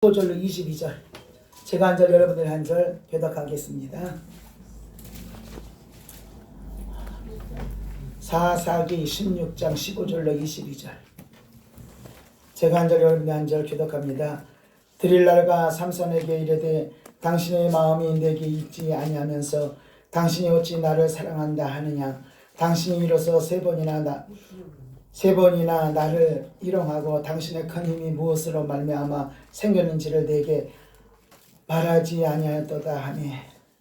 15절로 22절 제가 한 절 여러분들 한 절 교독하겠습니다. 사사기 16장 15절로 22절 제가 한 절 여러분들 한 절 교독합니다. 드릴라가 삼손에게 이르되 당신의 마음이 내게 있지 아니하면서 당신이 어찌 나를 사랑한다 하느냐. 당신이 일어서 세 번이나 나를 희롱하고 당신의 큰 힘이 무엇으로 말미암아 생겼는지를 내게 말하지 아니하였도다 하니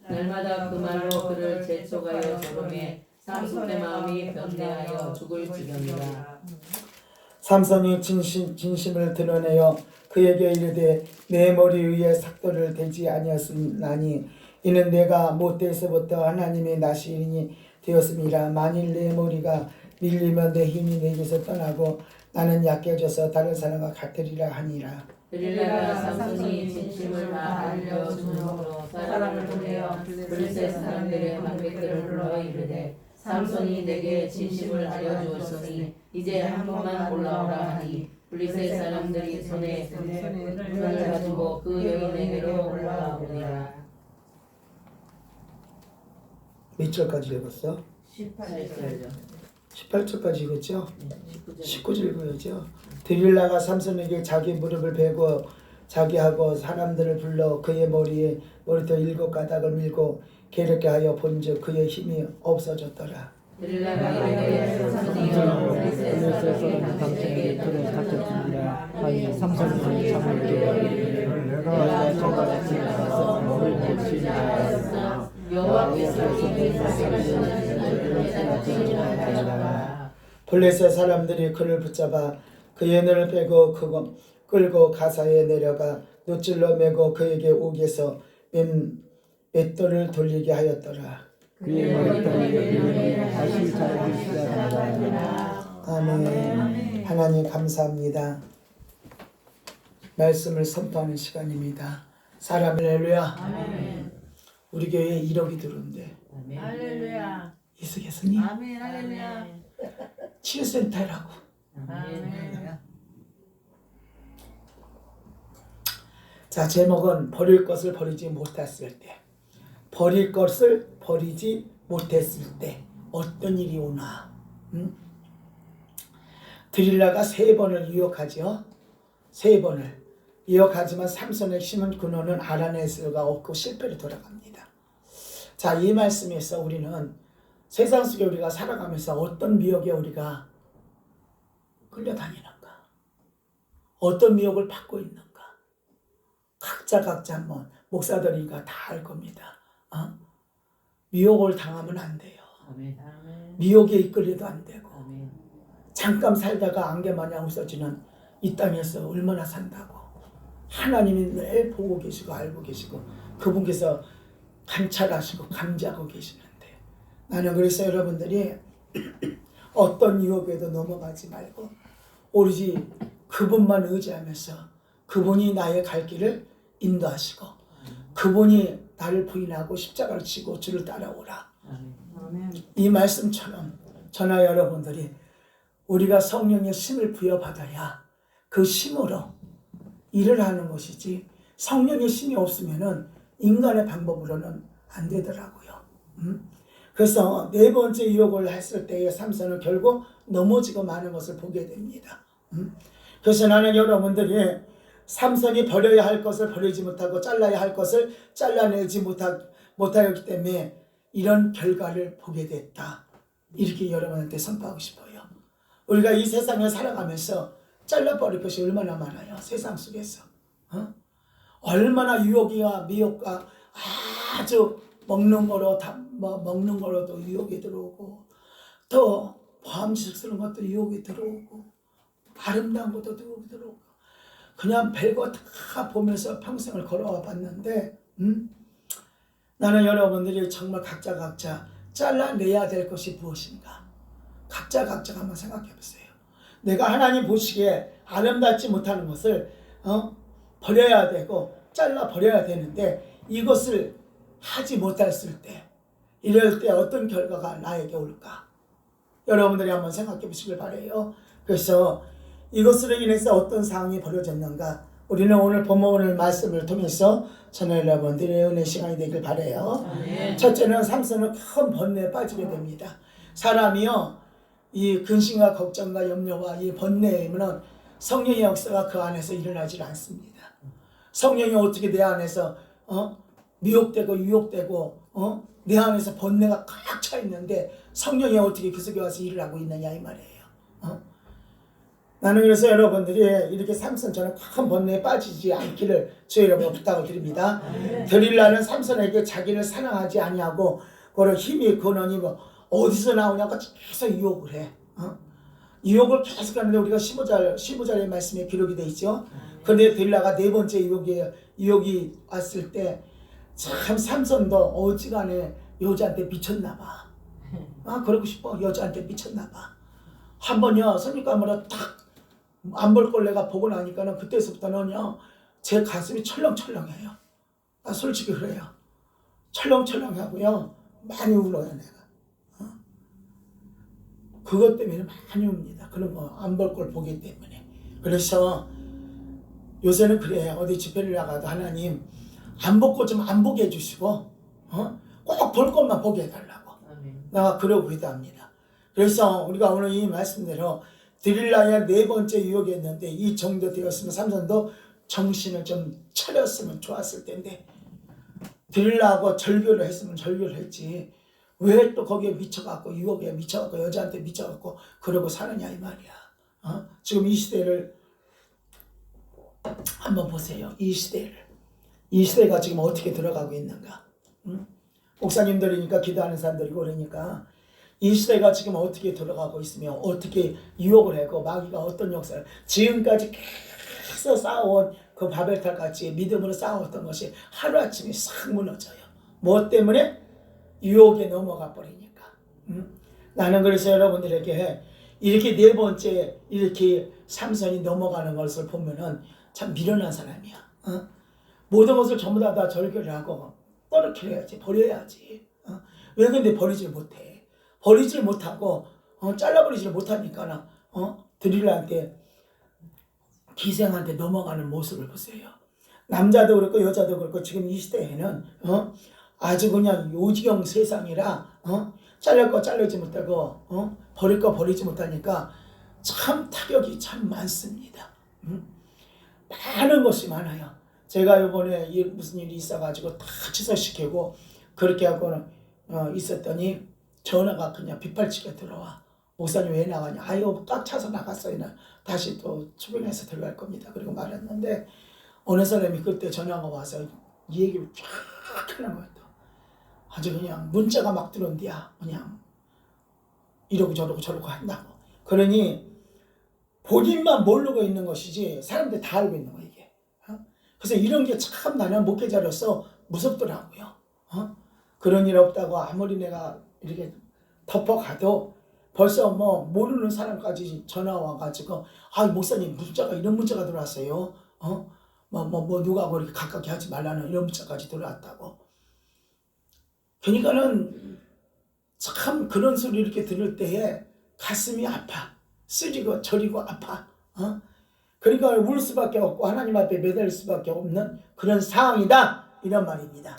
날마다 그 말로 그를 재촉하여 조롱해 삼손의 마음이 변대하여 죽을 지경이라. 삼손이 진심을 드러내어 그에게 이르되 내 머리 위에 삭도를 대지 아니하였나니 이는 내가 못돼서부터 하나님의 나시인이 되었음이라. 만일 내 머리가 밀리면 내 힘이 내게서 떠나고 나는 약해져서 다른 사람과 같으리라 하니라. 드릴라가 삼손이 진심을 다 알려주므로 사람을 보내어 블레셋 사람들의 방백들을 불러 이르되 삼손이 내게 진심을 알려주었으니 이제 한 번만 올라오라 하니 블레셋 사람들이 손에 문을 가지고 그 여인에게로 올라오니라. 몇 절까지 읽었어? 18절이요. 18절까지 읽었죠? 19절 읽어야죠. 드릴라가 삼손에게 자기 무릎을 베고 자기하고 사람들을 불러 그의 머리도 7가닥을 밀고 괴롭게 하여 본즉 그의 힘이 없어졌더라. 드릴라가 이르되 삼손이여 블레셋 사람이 당신에게 들어 닥쳤습니다. 하여 삼손이 사무엘에게 내가 저같이 가서 너를 고치리라. 여호와께서 이미 사실을 블레셋 사람들이 그를 붙잡아 그의 눈을 빼고 끌고 가사에 내려가 노줄로 매고 그에게 옥에서 맷돌을 돌리게 하였더라. 그의 머리털이 다시 자라기 시작한다. 아멘. 하나님 감사합니다. 말씀을 선포하는 시간입니다. 할렐루야. 우리 교회에 1억이 들어온대. 할렐루야. 이수겠으니 아멘. 할렐루야. 치유센터라고. 아멘. 자, 제목은 버릴 것을 버리지 못했을 때. 버릴 것을 버리지 못했을 때 어떤 일이 오나. 드릴라가 3번을 유혹하죠. 3번을 유혹하지만 삼손의 심은 근원은 알아낼 수가 없고 실패로 돌아갑니다. 자, 이 말씀에서 우리는 세상 속에 우리가 살아가면서 어떤 미혹에 우리가 끌려다니는가, 어떤 미혹을 받고 있는가, 각자 한번 목사들이니까 다 알 겁니다. 미혹을 당하면 안 돼요. 미혹에 이끌려도 안 되고 잠깐 살다가 안개마냥 없어지는 이 땅에서 얼마나 산다고. 하나님이 늘 보고 계시고 알고 계시고 그분께서 감찰하시고 감지하고 계시는데 나는 그래서 여러분들이 어떤 유혹에도 넘어가지 말고 오로지 그분만 의지하면서 그분이 나의 갈 길을 인도하시고 그분이 나를 부인하고 십자가를 지고 주를 따라오라. 이 말씀처럼 저나 여러분들이 우리가 성령의 심을 부여받아야 그 심으로 일을 하는 것이지 성령의 심이 없으면은 인간의 방법으로는 안 되더라고요. 그래서 4번째 유혹을 했을 때에 삼손은 결국 넘어지고 마는 것을 보게 됩니다. 그래서 나는 여러분들이 삼손이 버려야 할 것을 버리지 못하고 잘라야 할 것을 잘라내지 못하였기 때문에 이런 결과를 보게 됐다. 이렇게 여러분한테 선포하고 싶어요. 우리가 이 세상을 살아가면서 잘라버릴 것이 얼마나 많아요. 세상 속에서. 얼마나 유혹이와 미혹과 아주 먹는 거로도 유혹이 들어오고 또 보암직스러운 것도 유혹이 들어오고 아름다운 것도 유혹이 들어오고 그냥 별거 다 보면서 평생을 걸어와 봤는데 나는 여러분들이 정말 각자 잘라내야 될 것이 무엇인가 각자 한번 생각해 보세요. 내가 하나님 보시기에 아름답지 못하는 것을 버려야 되고 잘라 버려야 되는데 이것을 하지 못했을 때 이럴 때 어떤 결과가 나에게 올까? 여러분들이 한번 생각해 보시길 바라요. 그래서 이것으로 인해서 어떤 상황이 벌어졌는가 우리는 오늘 본문의 말씀을 통해서 저는 여러분들의 은혜 시간이 되길 바라요. 첫째는 삼손은 큰 번뇌에 빠지게 됩니다. 사람이요, 이 근심과 걱정과 염려와 이 번뇌에는 성령의 역사가 그 안에서 일어나질 않습니다. 성령이 어떻게 내 안에서 미혹되고 유혹되고 내 안에서 번뇌가 꽉 차 있는데 성령이 어떻게 그 속에 와서 일을 하고 있느냐 이 말이에요. 나는 그래서 여러분들이 이렇게 삼손처럼 큰 번뇌에 빠지지 않기를 주 여러분 부탁을 드립니다. 드릴라는 삼손에게 자기를 사랑하지 아니하고 그런 힘이 근원이 뭐 어디서 나오냐고 계속 유혹을 해. 유혹을 계속 하는데 우리가 15절의 말씀에 기록이 되어 있죠. 근데 드릴라가 네 번째 유혹이 왔을 때 참 삼손도 어지간해 여자한테 미쳤나 봐. 그러고 싶어. 여자한테 미쳤나 봐. 한 번요 선입감으로 딱 안 볼 걸 내가 보고 나니까는 그때서부터는요 제 가슴이 철렁철렁해요. 솔직히 그래요. 철렁철렁하고요 많이 울어요 내가. 그것 때문에 많이 웁니다. 그런 거 안 볼 걸 보기 때문에. 그래서 요새는 그래요. 어디 집회를 나가도 하나님 안 보고 좀 안 보게 해주시고 꼭 볼 것만 보게 해달라고. 내가 그러고 기도합니다. 그래서 우리가 오늘 이 말씀대로 드릴라의 네 번째 유혹이었는데 이 정도 되었으면 삼손도 정신을 좀 차렸으면 좋았을 텐데 드릴라하고 절교를 했으면 절교를 했지 왜 또 거기에 미쳐갖고 유혹에 미쳐갖고 여자한테 미쳐갖고 그러고 사느냐 이 말이야. 지금 이 시대를 한번 보세요. 이 시대가 지금 어떻게 들어가고 있는가. 목사님들이니까 기도하는 사람들이고 그러니까 이 시대가 지금 어떻게 들어가고 있으며 어떻게 유혹을 하고 마귀가 어떤 역사를 지금까지 계속 쌓아온 그 바벨탑 같이 믿음으로 쌓아왔던 것이 하루아침에 싹 무너져요. 뭐 때문에? 유혹에 넘어가 버리니까. 나는 그래서 여러분들에게 이렇게 네 번째 이렇게 삼손이 넘어가는 것을 보면은 참 미련한 사람이야. 모든 것을 전부 다 절교를 하고 떨어뜨려야지, 버려야지. 왜 근데 버리질 못해? 버리질 못하고 잘라버리질 못하니까 드릴라한테 기생한테 넘어가는 모습을 보세요. 남자도 그렇고 여자도 그렇고 지금 이 시대에는 아주 그냥 요지경 세상이라 잘릴 거 잘리지 못하고 버릴 거 버리지 못하니까 참 타격이 참 많습니다. 많은 것이 많아요. 제가 이번에 무슨 일이 있어가지고 다 취소시키고 그렇게 하고는 있었더니 전화가 그냥 빗발치게 들어와. 목사님 왜 나가냐? 아유 꽉 차서 나갔어요. 다시 또 출근해서 들어갈 겁니다. 그리고 말했는데 어느 사람이 그때 전화가 와서 이 얘기를 쫙 하는 거예요. 아주 그냥 문자가 막 들어온디야. 그냥 이러고 저러고 한다고. 그러니 본인만 모르고 있는 것이지 사람들 다 알고 있는 거예요 이게. 그래서 이런 게 참 나는 목회자로서 무섭더라고요. 그런 일 없다고 아무리 내가 이렇게 덮어가도 벌써 뭐 모르는 사람까지 전화 와가지고 목사님 문자가 이런 문자가 들어왔어요. 뭐 누가 그렇게 가깝게 하지 말라는 이런 문자까지 들어왔다고. 그러니까는 참 그런 소리 이렇게 들을 때에 가슴이 아파. 쓰리고 저리고 아파. 그러니까 울 수밖에 없고 하나님 앞에 매달릴 수밖에 없는 그런 상황이다 이런 말입니다.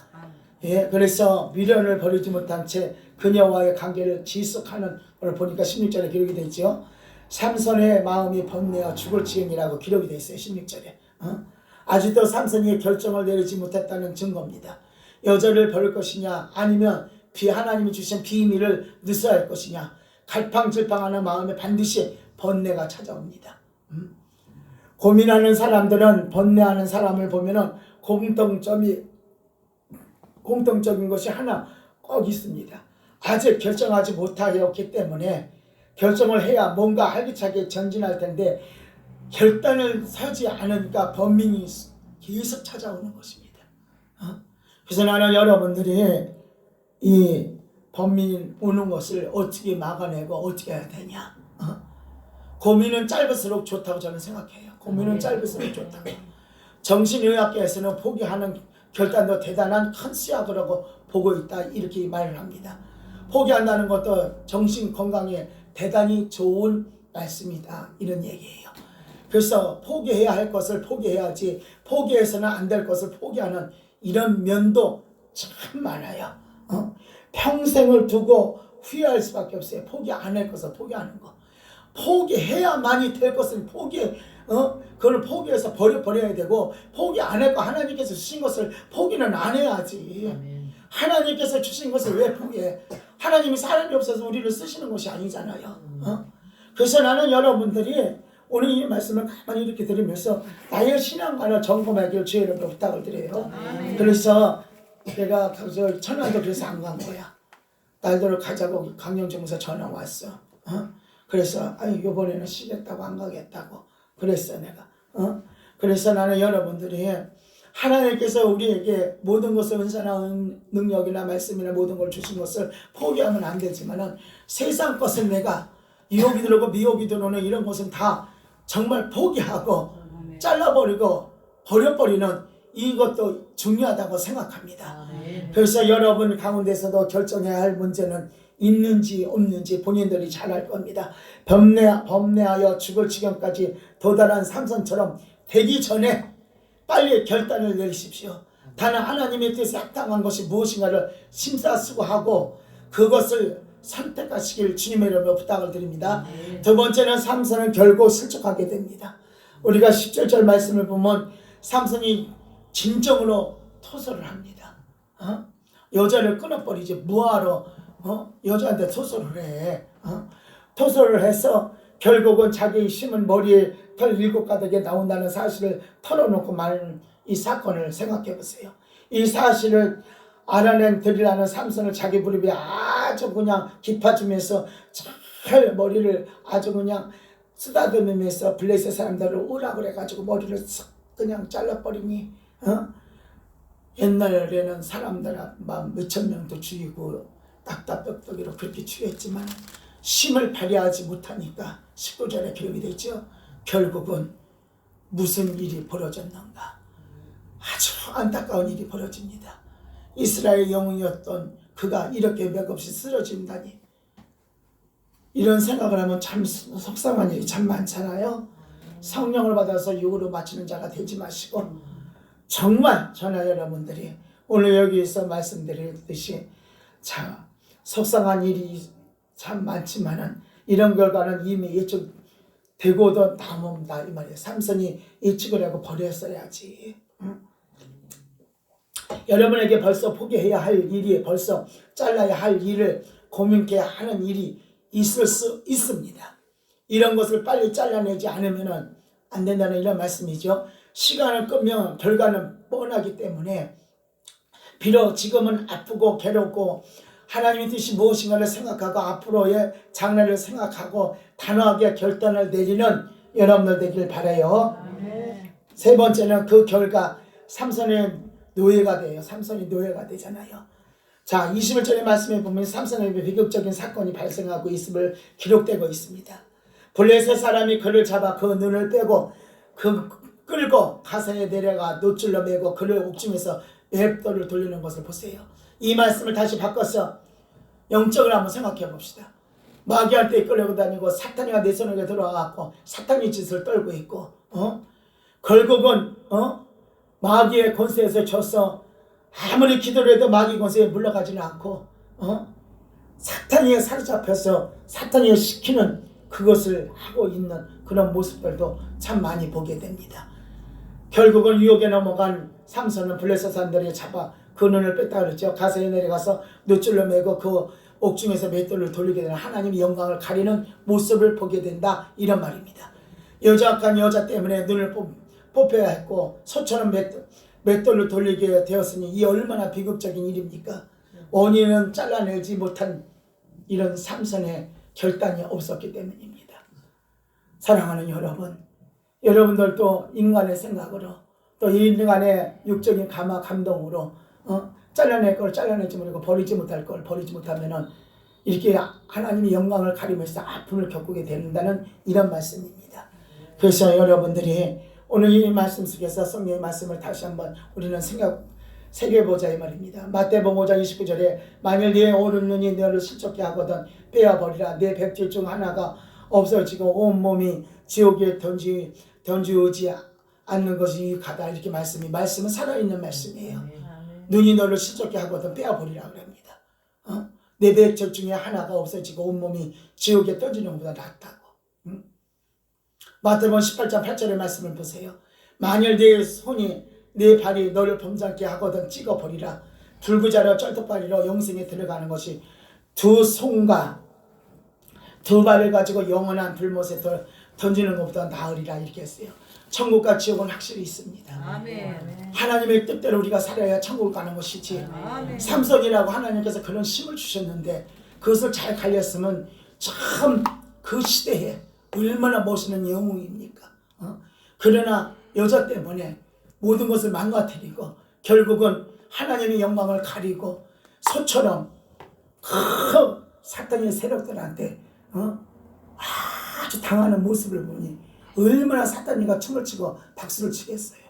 예, 그래서 미련을 버리지 못한 채 그녀와의 관계를 지속하는 걸 보니까 16절에 기록이 되어 있죠. 삼손의 마음이 번뇌어 죽을 지경이라고 기록이 되어 있어요. 16절에. 아직도 삼손이 결정을 내리지 못했다는 증거입니다. 여자를 버릴 것이냐 아니면 하나님이 주신 비밀을 느껴할 것이냐 갈팡질팡하는 마음에 반드시 번뇌가 찾아옵니다. 고민하는 사람들은 번뇌하는 사람을 보면은 공통적인 것이 하나 꼭 있습니다. 아직 결정하지 못하였기 때문에 결정을 해야 뭔가 활기차게 전진할 텐데 결단을 서지 않으니까 번민이 계속 찾아오는 것입니다. 그래서 나는 여러분들이 이 번민 오는 것을 어떻게 막아내고 어떻게 해야 되냐. 고민은 짧을수록 좋다고 저는 생각해요. 고민은 짧을수록 좋다고. 정신의학계에서는 포기하는 결단도 대단한 큰 수약이라고 보고 있다 이렇게 말을 합니다. 포기한다는 것도 정신 건강에 대단히 좋은 말씀이다 이런 얘기예요. 그래서 포기해야 할 것을 포기해야지 포기해서는 안 될 것을 포기하는 이런 면도 참 많아요. 평생을 두고 후회할 수밖에 없어요. 포기 안 할 것을 포기하는 거. 포기해야만이 될 것을 그걸 포기해서 버려야 되고, 포기 안 할 거 하나님께서 주신 것을 포기는 안 해야지. 하나님께서 주신 것을 왜 포기해? 하나님이 사람이 없어서 우리를 쓰시는 것이 아니잖아요. 그래서 나는 여러분들이 오늘 이 말씀을 가만히 이렇게 들으면서 나의 신앙관을 점검하기를 주의 이름으로 부탁을 드려요. 그래서 내가 천안도 그래서 안 간 거야. 날들을 가자고 강영정에서 전화 왔어. 그래서 이번에는 쉬겠다고 안 가겠다고 그랬어 내가. 그래서 나는 여러분들이 하나님께서 우리에게 모든 것을 은사나 능력이나 말씀이나 모든 걸 주신 것을 포기하면 안 되지만은 세상 것을 내가 유혹이 들어오고 미혹이 들어오는 이런 것은 다 정말 포기하고 잘라버리고 버려버리는 이것도 중요하다고 생각합니다. 그래서 여러분 가운데서도 결정해야 할 문제는 있는지 없는지 본인들이 잘 알 겁니다. 범례하여 죽을 지경까지 도달한 삼손처럼 되기 전에 빨리 결단을 내리십시오. 단 하나님의 뜻에 합당한 것이 무엇인가를 심사숙고하고 그것을 선택하시길 주님의 이름으로 부탁을 드립니다. 두 번째는 삼손은 결국 실족하게 됩니다. 우리가 17절 말씀을 보면 삼손이 진정으로 토설을 합니다. 여자를 끊어버리지 뭐하러 여자한테 토설을 해. 토설을 해서 결국은 자기 심은 머리에 털 7가닥에 나온다는 사실을 털어놓고 말하는 이 사건을 생각해 보세요. 이 사실을 알아낸 들이라는 삼손을 자기 무릎에 아주 그냥 깊어주면서 잘 머리를 아주 그냥 쓰다듬으면서 블레셋 사람들을 오라 그래가지고 머리를 싹 그냥 잘라버리니 옛날에는 사람들 막 몇천 명도 죽이고 딱딱떡떡이로 그렇게 죽였지만 힘을 발휘하지 못하니까 19절에 기록이 되죠. 결국은 무슨 일이 벌어졌는가? 아주 안타까운 일이 벌어집니다. 이스라엘 영웅이었던 그가 이렇게 맥없이 쓰러진다니, 이런 생각을 하면 참 속상한 일이 참 많잖아요. 성령을 받아서 육으로 바치는 자가 되지 마시고 정말 저나 여러분들이 오늘 여기에서 말씀드렸듯이 참 속상한 일이 참 많지만은 이런 결과는 이미 예측되고도 남은다 이 말이에요. 삼손이 예측을 하고 버렸어야지. 여러분에게 벌써 포기해야 할 일이, 벌써 잘라야 할 일을 고민케 하는 일이 있을 수 있습니다. 이런 것을 빨리 잘라내지 않으면 안 된다는 이런 말씀이죠. 시간을 끄면 결과는 뻔하기 때문에 비록 지금은 아프고 괴롭고 하나님의 뜻이 무엇인가를 생각하고 앞으로의 장래를 생각하고 단호하게 결단을 내리는 여러분들 되길 바라요. 세 번째는 그 결과 삼손의 노예가 돼요. 삼손이 노예가 되잖아요. 자, 21절의 말씀에 보면 삼손의 비극적인 사건이 발생하고 있음을 기록되고 있습니다. 블레셋 사람이 그를 잡아 그 눈을 빼고 끌고 가산에 내려가 노줄로 매고 그를 옥중에서 맷돌을 돌리는 것을 보세요. 이 말씀을 다시 바꿔서 영적을 한번 생각해 봅시다. 마귀한테 끌려고 다니고 사탄이가 내 손에 들어와갖고 사탄의 짓을 떨고 있고 결국은 마귀의 권세에서 져서 아무리 기도를 해도 마귀 권세에 물러가지는 않고 사탄이 사로잡혀서 사탄이 시키는 그것을 하고 있는 그런 모습들도 참 많이 보게 됩니다. 결국은 유혹에 넘어간 삼손은 블레셋 사람들이 잡아 그 눈을 뺐다 그랬죠. 가세에 내려가서 놋줄로 매고 그 옥중에서 맷돌을 돌리게 되는 하나님의 영광을 가리는 모습을 보게 된다 이런 말입니다. 여자악한 여자 때문에 눈을 뽑혀야 했고 소처럼 맷돌로 돌리게 되었으니 이 얼마나 비극적인 일입니까? 원인은 잘라내지 못한 이런 삼손의 결단이 없었기 때문입니다. 사랑하는 여러분, 여러분들도 인간의 생각으로 또 인간의 육적인 감동으로 잘라낼 걸 잘라내지 못하고 버리지 못할 걸 버리지 못하면은 이렇게 하나님의 영광을 가리면서 아픔을 겪게 된다는 이런 말씀입니다. 그래서 여러분들이 오늘 이 말씀 속에서 성령의 말씀을 다시 한번 우리는 새겨보자 이 말입니다. 마태복음 5장 29절에 만일 네 오른눈이 너를 실족케 하거든 빼어버리라. 네 백질 중 하나가 없어지고 온몸이 지옥에 던지지 않는 것이 유익하다 이렇게 말씀은 살아있는 말씀이에요. 아멘. 눈이 너를 실족게 하거든 빼어버리라 그럽니다. 내 백절 중에 하나가 없어지고 온몸이 지옥에 던지는 것보다 낫다고. 마태복음 18장 8절의 말씀을 보세요. 만일 내 손이 내 발이 너를 범상케 하거든 찍어버리라. 불구자로 쩔뚝발이로 영생에 들어가는 것이 두 손과 두 발을 가지고 영원한 불못에 던지는 것보다 나으리라 이렇게 했어요. 천국과 지옥은 확실히 있습니다. 아멘. 하나님의 뜻대로 우리가 살아야 천국을 가는 것이지. 아멘. 삼손이라고 하나님께서 그런 힘을 주셨는데 그것을 잘 갈렸으면 참 그 시대에 얼마나 멋있는 영웅입니까? 그러나 여자 때문에 모든 것을 망가뜨리고 결국은 하나님의 영광을 가리고 소처럼 큰 사탄의 세력들한테 아주 당하는 모습을 보니 얼마나 사탄이가 춤을 추고 박수를 치겠어요.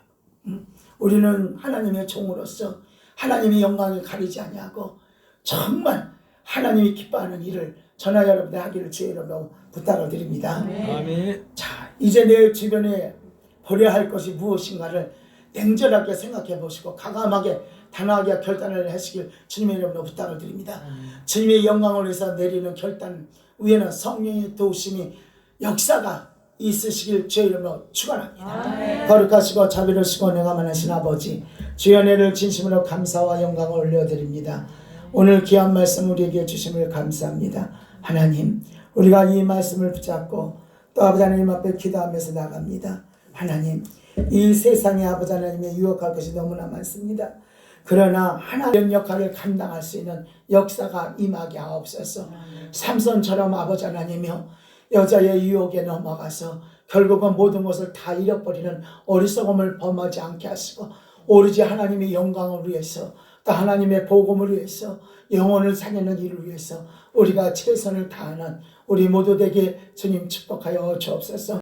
우리는 하나님의 종으로서 하나님의 영광을 가리지 아니하고 정말 하나님이 기뻐하는 일을 저나 여러분들 하기를 주의 이름으로 부탁을 드립니다. 아멘. 자, 이제 내 주변에 버려야 할 것이 무엇인가를 냉철하게 생각해 보시고 과감하게 단호하게 결단을 하시길 주님의 이름으로 부탁을 드립니다. 주님의 영광을 위해서 내리는 결단 위에는 성령의 도우심이 역사가 있으시길 주의 이름으로 축원합니다. 거룩하시고 자비로우시고 내가 만하신 아버지 주의 은혜를 진심으로 감사와 영광을 올려드립니다. 오늘 귀한 말씀 우리에게 주심을 감사합니다. 하나님 우리가 이 말씀을 붙잡고 또 아버지 하나님 앞에 기도하면서 나갑니다. 하나님 이 세상에 아버지 하나님의 유혹할 것이 너무나 많습니다. 그러나 하나님의 역할을 감당할 수 있는 역사가 임하게 하옵소서. 삼손처럼 아버지 하나님이여 여자의 유혹에 넘어가서 결국은 모든 것을 다 잃어버리는 어리석음을 범하지 않게 하시고 오로지 하나님의 영광을 위해서 또 하나님의 복음을 위해서 영혼을 살리는 일을 위해서 우리가 최선을 다하는 우리 모두 되게 주님 축복하여 주옵소서.